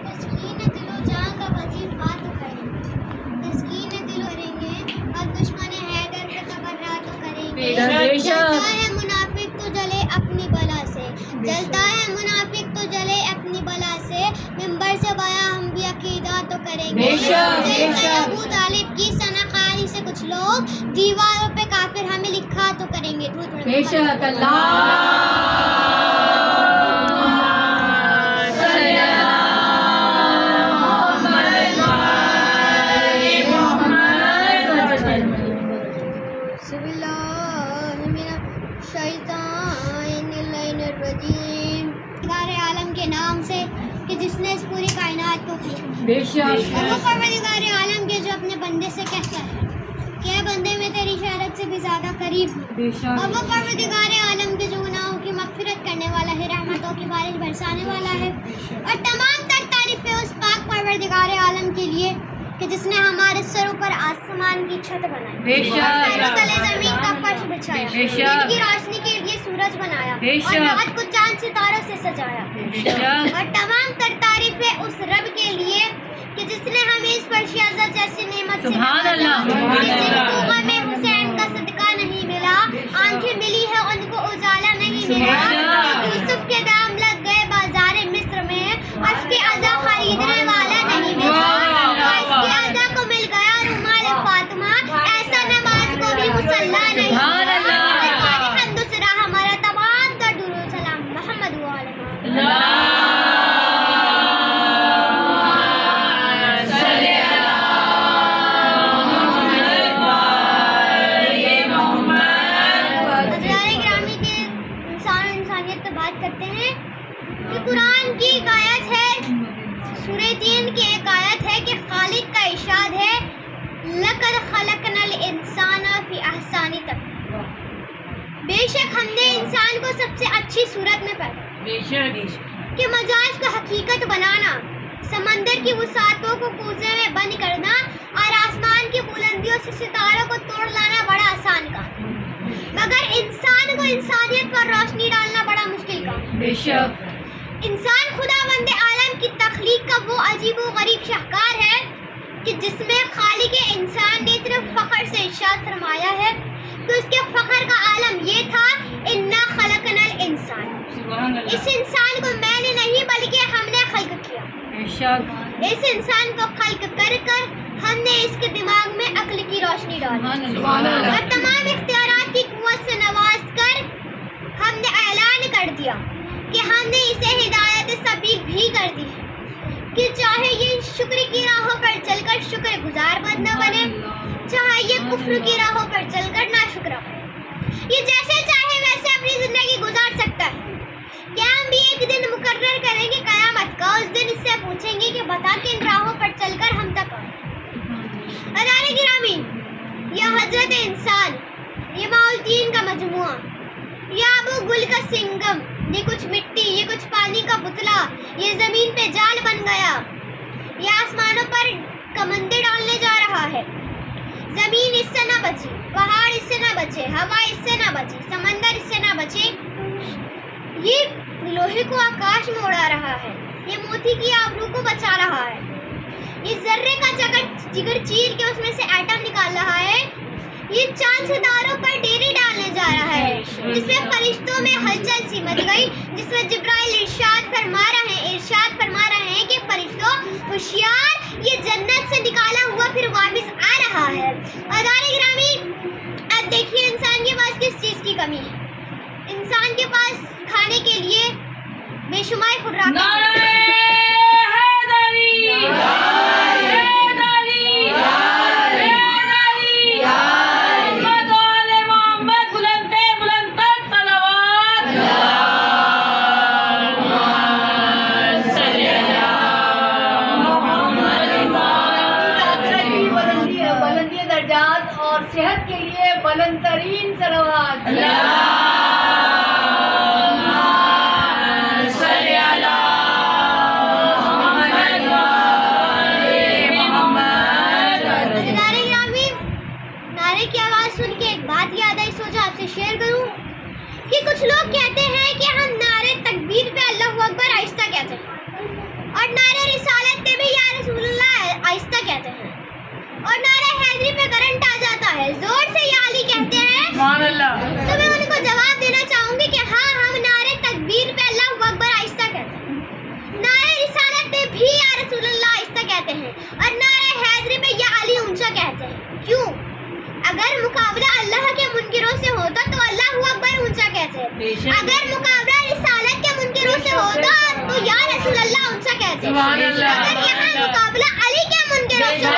تسکین دل و جاں کا وزیر بات کریں گے، تسکین دل کریں گے اور دشمن حیدر پہ تبرات کریں گے۔ جلتا ہے منافق تو جلے اپنی بلا سے، جلتا ہے منافق تو جلے اپنی بلا سے، ممبر سے بیاں ہم بھی عقیدہ تو کریں گے۔ جلتا ابو طالب کی ثناءخواری سے کچھ لوگ، دیواروں پہ کافر ہمیں لکھا تو کریں گے۔ بے شک اللہ بسم اللہ من الشیطان الرجیم، پروردگار عالم کے نام سے کہ جس نے اس پوری کائنات کو کیا، بے شک اور وہ پروردگار عالم کے جو اپنے بندے سے کہتا ہے کہ اے بندے میں تیری شہادت سے بھی زیادہ قریب ہوں، بے شک اور وہ پروردگار عالم کے جو گناہوں کی مغفرت کرنے والا ہے، رحمتوں کی بارش برسانے والا ہے، اور تمام تر تعریفیں اس پاک پروردگار عالم کے لیے کہ جس نے ہمارے سروں پر آسمان کی چھت بنائی، بے شک پیروں تلے زمین کا فرش بچھایا، بے شک دن کی روشنی کے لیے سورج بنایا، بے اور شک رات کو چاند ستاروں سے سجایا، بے شک اور تمام تر تعریفیں اس رب کے لیے کہ جس نے ہمیں اس فرش عزت جیسی نعمت سے سبحان اللہ کہ جن کو غم حسین کا صدقہ نہیں ملا، آنکھیں ملی ہے ان کو اجالا نہیں ملا، یوسف کے دام لگ گئے بازار مصر میں، عشق عزا خریدنے والا نہیں ملا، عشق عزا کو مل گیا رومال فاطمہ، ایسا نماز کو بھی مصلی نہیں سبحان اللہ حمد و ثنا ہمارا تمام کا درود و سلام محمد و آل محمد۔ کرتے ہیں کہ قرآن کی ایک آیت ہے، سورہ تین کی ایک آیت ہے کہ خالق کا ارشاد ہے لَقَدْ خَلَقْنَا الْإِنسَانَ فِي أَحْسَنِ تَقْوِيمٍ، بے شک ہم نے انسان کو سب سے اچھی صورت میں پیدا کہ مجاز کو حقیقت بنانا، سمندر کی وسعتوں کو کوزے میں بند کرنا اور آسمان کی بلندیوں سے ستاروں کو توڑ لانا بڑا آسان کام، مگر انسان کو انسانیت پر روشنی ڈالنا بڑا مشکل کام۔ بے شک انسان خداوند عالم کی تخلیق کا وہ عجیب و غریب شاہکار ہے کہ جس میں خالق انسان نے صرف فخر سے ارشاد فرمایا ہے کہ اس کے فخر کا عالم یہ تھا انا خلقنا الانسان، اس انسان کو میں نے نہیں بلکہ ہم نے خلق کیا، بے شک اس انسان کو خلق کر کر ہم نے اس کے دماغ میں عقل کی روشنی ڈالی سبحان اللہ اور تمام اختیارات کی قوت سے نواز کر ہم نے اعلان کر دیا کہ ہم نے اسے ہدایت سبیل بھی کر دی ہے کہ چاہے یہ شکر کی راہوں پر چل کر شکر گزار بندہ بنے، چاہے یہ کفر کی راہوں پر چل کر ناشکرا بنے، یہ جیسے چاہے ویسے اپنی زندگی گزار سکتا ہے۔ کیا ہم بھی ایک دن مقرر کریں گے قیامت کا، اس دن اس سے پوچھیں گے کہ بتا کن راہوں پر چل کر ہم تک آئے۔ عزیزان گرامی، یہ حضرت انسان، یہ معالدین کا مجموعہ، یہ ابو گل کا سنگم، یہ کچھ مٹی، یہ کچھ پانی کا پتلا، یہ زمین پہ جال بن گیا، یہ آسمانوں پر کمندے ڈالنے جا رہا ہے، زمین اس سے نہ بچی، پہاڑ اس سے نہ بچے، ہوا اس سے نہ بچی، سمندر اس سے نہ بچے، یہ لوہے کو آکاش میں اڑا رہا ہے، یہ موتی کی آبرو کو بچا رہا ہے، یہ ذرے کا جگر چیر کے اس میں سے ایٹم نکال رہا ہے، یہ چاند ستاروں پر ڈیرے ڈالنے جا رہا ہے، جس میں فرشتوں میں ہلچل سی مچ گئی، جس میں جبرائیل ارشاد فرما رہے ہیں کہ فرشتوں ہوشیار، یہ جنت سے نکالا ہوا پھر واپس آ رہا ہے۔ عزیزان گرامی، اب دیکھیے انسان کے پاس کس چیز کی کمی ہے، انسان کے پاس کھانے کے لیے بے شمار خوراک، بلندی درجات اور صحت کے لیے بلند ترین صلوات اللہم صلی علی ہوتا تو یا رسول اللہ ان سے کہتے. اگر یہاں مقابلہ علی کے منکروں سے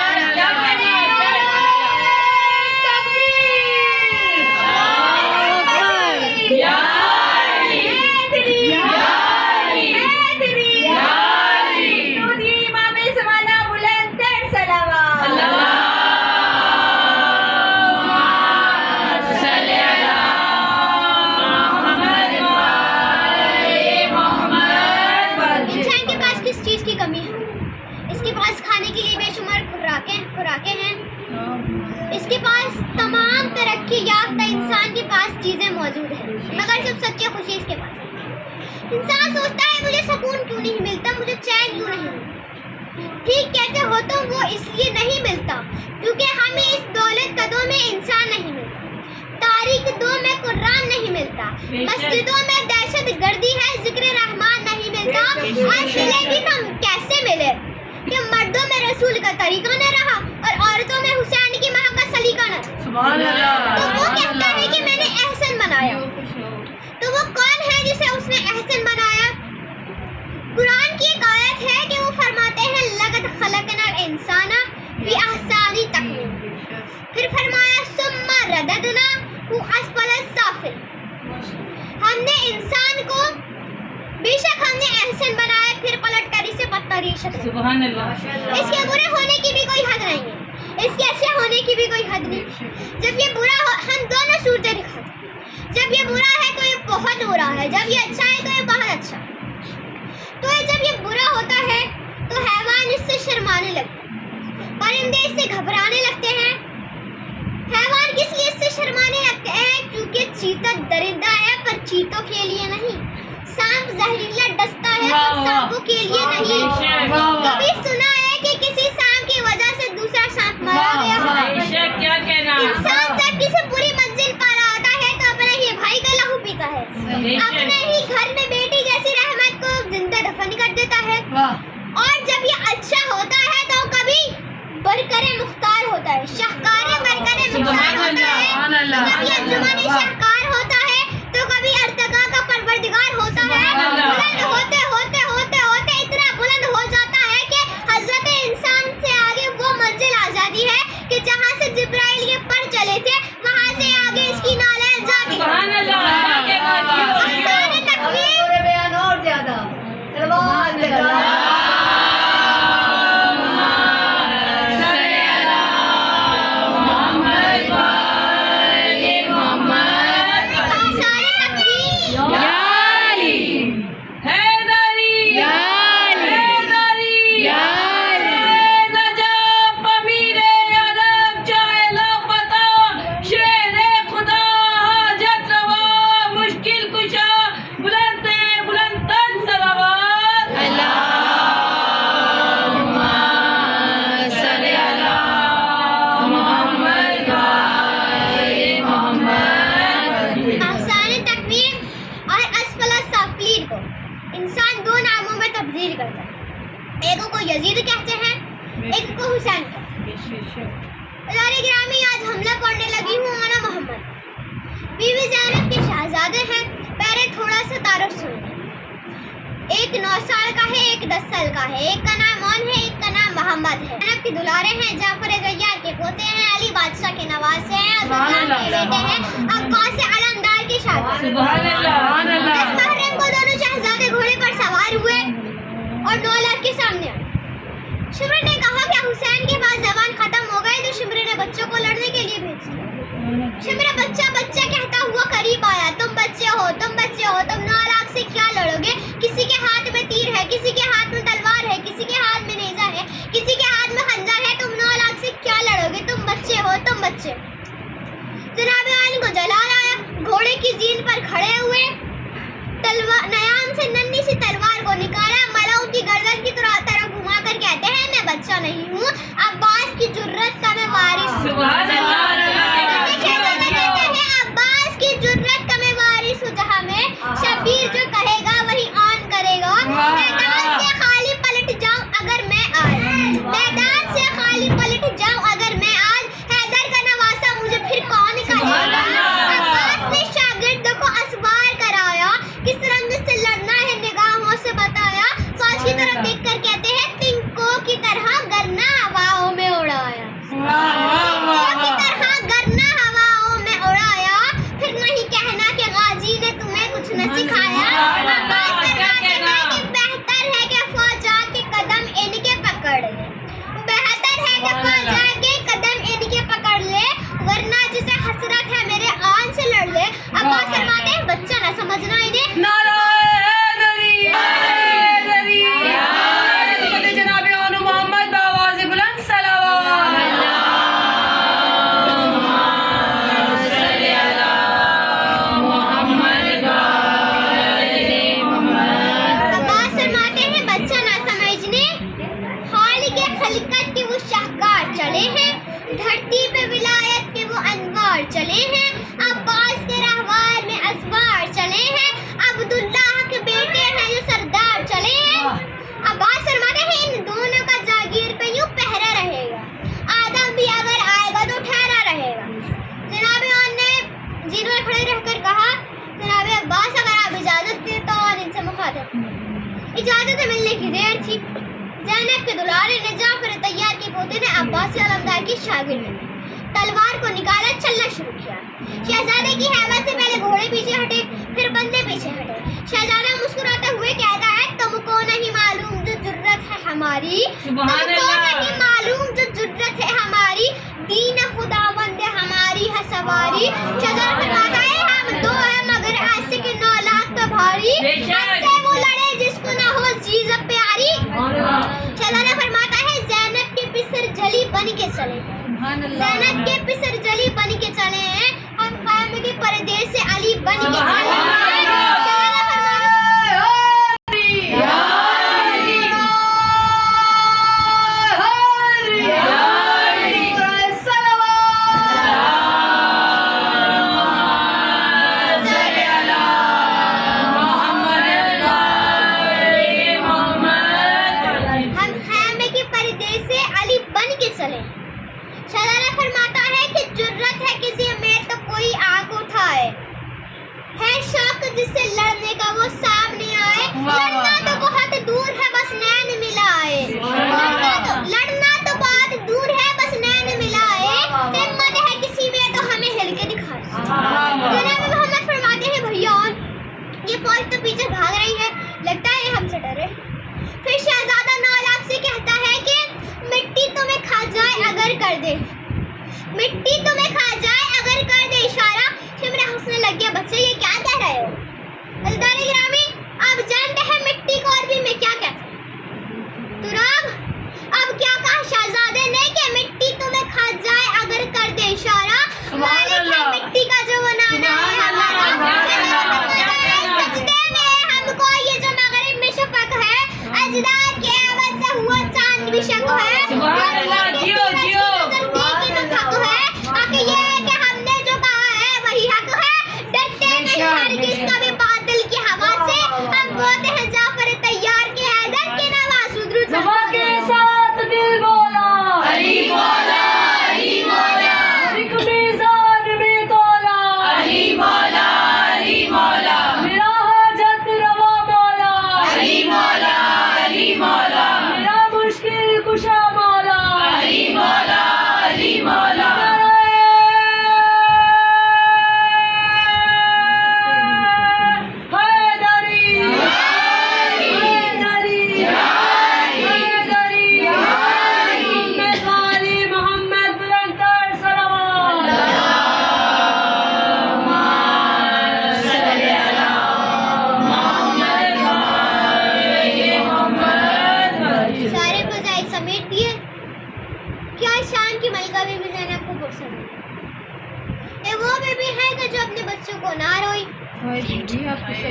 خوراکیں ہیں, اس کے پاس تمام ترقی یافتہ انسان کے پاس چیزیں موجود ہیں, مگر سب سچی خوشی اس کے پاس ہے. انسان سوچتا ہے مجھے سکون کیوں نہیں ملتا, مجھے چین کیوں نہیں ملتا. ٹھیک کہتے ہو تم, وہ اس لیے نہیں ملتا کیونکہ ہمیں اس دولت قدوں میں انسان نہیں ملتا, تاریخ دو میں قرآن نہیں ملتا, مسجدوں میں دہشت گردی ہے, ذکر رحمان نہیں ملتا. اور ملے بھی ہم کیسے ملے کہ مردوں میں رسول کا طریقہ نہ رہا اور عورتوں میں حسین کی ماں کا سلیقہ نہ رہا. تو وہ کہتا ہے کہ میں نے احسن بنایا, تو وہ کون ہے جسے اس نے احسن بنایا؟ قرآن کی ایک آیت ہے کہ وہ فرماتے ہیں لقد خلقنا الانسان فی احسن تقویم, پھر فرمایا ثم رددناہ اسفل السافل. ہم نے انسان کو بے شک ہم نے احسن بنایا, پھر پلٹ کر اسے بدترین شکل. سبحان اللہ. اس کے برے ہونے کی بھی کوئی حد نہیں ہے, اس کے اچھے ہونے کی بھی کوئی حد نہیں. جب یہ برا ہو, ہم دونوں صورتیں دکھاتے ہیں. جب یہ برا ہے تو یہ بہت برا ہے, جب یہ اچھا ہے تو یہ بہت اچھا ہے. تو جب یہ برا ہوتا ہے تو حیوان اس سے شرمانے لگتے ہیں, پرندے اس سے گھبرانے لگتے ہیں. حیوان کس لیے اس سے شرمانے لگتے ہیں؟ کیونکہ چیتا درندہ ہے پر چیتوں کے لیے نہیں, سانپ زہریلا ڈستا ہے پر سانپوں کے لیے نہیں. کبھی سنا ہے کہ کسی سانپ کی وجہ سے دوسرا سانپ مارا گیا ہو؟ انسان جب کسی پوری منزل پر آتا ہے تو اپنے ہی بھائی کا لہو پیتا ہے, اپنے ہی گھر میں بیٹی جیسی رحمت کو زندہ دفن کر دیتا ہے. اور جب یہ اچھا ہوتا ہے تو کبھی برکر مختار ہوتا ہے, شاہکار برکر مختار ہوتا ہے, کبھی انجمن شاہکار ہوتا ہے, تو کبھی ارتقا کا پروردگار ہوتا ہے. بلند ہوتے ہوتے ہوتے ہوتے اتنا بلند ہو جاتا ہے کہ حضرت انسان سے آگے وہ منزل آ جاتی ہے کہ جہاں سے جبرائیل یہ پر چلے تھے وہاں سے آگے اس کی نالیں جاتی ہے. احسان تقویم بیان اور زیادہ یزید کہتے ہیں, ایک کو حسین کہتے ہیں. گرامی آج حملہ پڑھنے لگی ہوں انا محمد, بیوی زینب کے شہزادے ہیں. پہلے تھوڑا سا تعارف سن لیں. ایک 9 سال کا ہے, ایک 10 سال کا ہے, ایک کا نام مون ہے, ایک کا نام محمد ہے. زینب کے دلارے ہیں, جعفر غیار کے پوتے ہیں, علی بادشاہ کے نواسے ہیں, عبداللہ کے بیٹے ہیں, عباس علمدار کی شادی. دس محرم کو دونوں شہزادے گھوڑے پر سوار ہوئے اور 9 لاکھ کے سامنے آئے. شمر نے کہا کہ حسین کے پاس زبان ختم ہو گئی, تو شمر نے بچوں کو لڑنے کے لیے بھیج دیا. شمر بچہ بچہ کہتا ہوا قریب آیا, تم بچے ہو, تم 9 لاکھ سے کیا لڑو گے؟ کسی کے ہاتھ میں تیر ہے, کسی کے ہاتھ میں تلوار ہے, کسی کے ہاتھ میں نیزہ ہے, کسی کے ہاتھ میں خنجر ہے, تم 9 لاکھ سے کیا لڑو گے؟ تم بچے ہو, تم بچے. جناب عالی کو جلال آیا, گھوڑے کی زین پر کھڑے ہوئے, نیام سے ننھی سی تلوار کو نکالا, ملاؤں کی گردن کی طرف گھما کر کہتے ہیں میں بچہ نہیں ہوں, عباس کی جرت کا میں وارث ہوں. عباس کی جرت کا میں وارث ہوں, جہاں میں شبیر جو کہے گا وہی آن کرے گا. میدان سے خالی پلٹ جاؤں اگر میں آج, میدان سے خالی پلٹ جاؤں اگر میں آج, حیدر کا نواسا مجھے پھر کون کہے گا؟ عباس نے شاگرد کو اسوار کرایا, کس رنگ سے لڑنا ہے نگاہوں اجازت ملنے کی دیر تھی. زینب کے دلارے نے جعفر طیار کے پوتے نے عباس علمدار کی شاگرد نے تلوار کو نکالا, چلنا شروع کیا. شہزادے کی ہیبت سے پہلے گھوڑے پیچھے ہٹے, پھر بندے پیچھے ہٹے. شہزادہ مسکراتے ہوئے کہتا ہے, تم کو نہیں معلوم جو جرت ہے ہماری, تم کو نہیں معلوم جو جرت ہے ہماری, دین خداوند ہماری ہے سواری. شہزادہ فرماتا ہے, ہم دو ہیں مگر ایسے کہ 9 لاکھ تو بھاری, ہم سے وہ لڑے جس کو نہ ہو چیز پیاری. شہزادہ فرماتا ہے, زینب کے پسر جلی بن کے چلے, زینب کے پسر جلی بن کے چلے ہیں, ہم خیمے کے پردے سے علی بن کے چلے ہیں. شہزادہ فرماتا ہم خیمے کے پردے سے علی بن کے چلے. شہزادہ فرماتا ہے کہ جرت ہے کسی میں تو کوئی آگ اٹھائے, ہے شوق جس سے لڑنے کا وہ سامنے آئے, لڑنا تو بہت دور ہے بس نین ملائے, لڑنا تو بہت دور ہے بس نین ملائے, ہمت ہے کسی میں تو ہمیں ہل کے دکھائے. جناب محمد فرماتے ہیں, بھائیان یہ فوج تو پیچھے بھاگ رہی ہے, لگتا ہے ہم سے ڈرے. پھر شہزادہ 9 لاکھ سے کہتا ہے کہ مٹی تمہیں کھا جائے اگر کر دے, مٹی تمہیں کھا جائے اگر کر دے اشارہ. شمرا ہنسنے لگ گیا, بچے یہ کیا کہہ رہے ہو؟ عزیزان گرامی, آپ جانتے ہیں مٹی کو عربی میں کیا کہتے ہیں؟ تراب. اب کیا کہا شہزادے نے کہ مٹی تمہیں کھا جائے اگر کر دے اشارہ, مالک ہے مٹی کا جو بنانا ہے ہمارا. سجدے میں ہم کو یہ جو مغرب میں شفق ہے, اجداد کے عوض سے ہوا چاند بھی شک ہے, آخر یہ ہے کہ ہم نے جو کہا ہے وہی حق ہے, ڈرتے نہیں ہرگز کبھی باطل کی ہوا سے, ہم بولتے ہیں جعفر طیار کے حیدر کے نواز. درود کے ساتھ دل بولا علی مولا, علی مولا, ایک میزان میں تولا علی مولا, علی مولا, میرا حاجت روا مولا علی مولا, علی مولا, میرا مشکل کشا مولا علی مولا, علی مولا.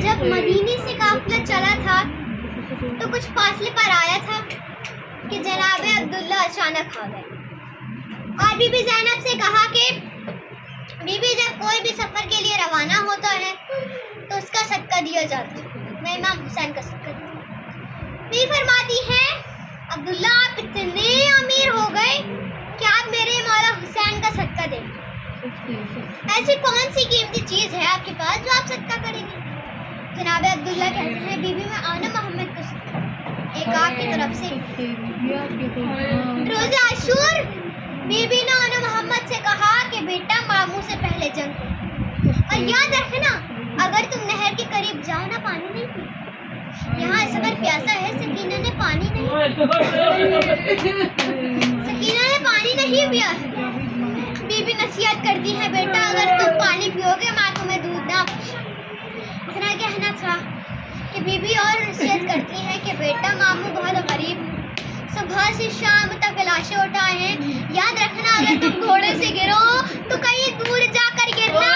جب مدینے سے قافلہ چلا تھا تو کچھ فاصلے پر آیا تھا کہ جناب عبداللہ اچانک آ گئے, اور بی بی زینب سے کہا کہ بی بی جب کوئی بھی سفر کے لیے روانہ ہوتا ہے تو اس کا صدقہ دیا جاتا ہے, میں امام حسین کا صدقہ دوں. بی فرماتی ہیں, عبداللہ آپ اتنے امیر ہو گئے کہ آپ میرے مولا حسین کا صدقہ دیں. ایسی کون سی قیمتی چیز ہے آپ کے پاس جو آپ صدقہ کریں گے؟ جناب عبداللہ کہتے ہیں, بی بی میں آنا محمد کو صدقہ, ایک آپ کی طرف سے. روز عاشور بی بی نے آنا محمد سے کہا کہ بیٹا ماموں سے پہلے جنگ کرو, اور یاد رکھنا اگر تم نہر کے قریب جاؤ نا پانی نہیں پی. یہاں اس وقت پیاسا ہے, سکینہ نے پانی نہیں پیا ہے. بی بی نصیحت کرتی ہے, بیٹا اگر تم پانی پیو گے ماں تمہیں دودھ نہ پوچھے. اتنا کہنا تھا کہ بی بی اور نصیحت کرتی ہے کہ بیٹا ماموں بہت غریب ہیں, صبح سے شام تک لاشیں اٹھائے ہیں, یاد رکھنا اگر تم گھوڑے سے گرو تو کہیں دور جا کر گرنا.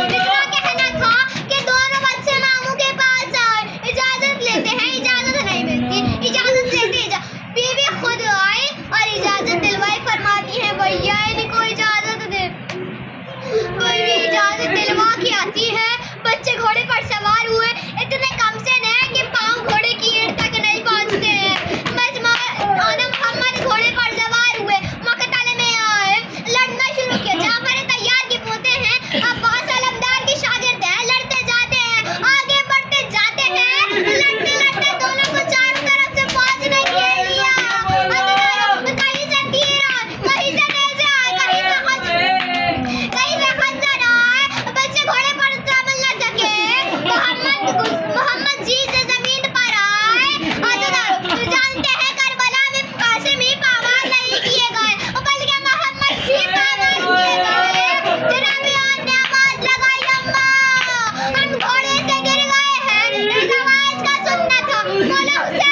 اتنا کہنا تھا کہ دونوں بچے ماموں کے پاس آئے, اجازت لیتے ہیں, اجازت نہیں ملتی, اجازت لیتے بی بی خود آئے اور اجازت دلوائی. فرماتی ہیں بھیا ان کو اجازت دے. بی بی اجازت دلوا کے آتی ہے, بچے گھوڑے پر سوار ہوئے, اتنے کم سے ہیں کہ پاؤں گھوڑے کی اینٹ تک نہیں پہنچتے ہیں. آنا محمد گھوڑے پر سوار ہوئے, مقتل میں آئے, لڑنا شروع کیا. جعفر طیار گھوڑے سے گر گئے ہیں نماز کا سنت مولا حسین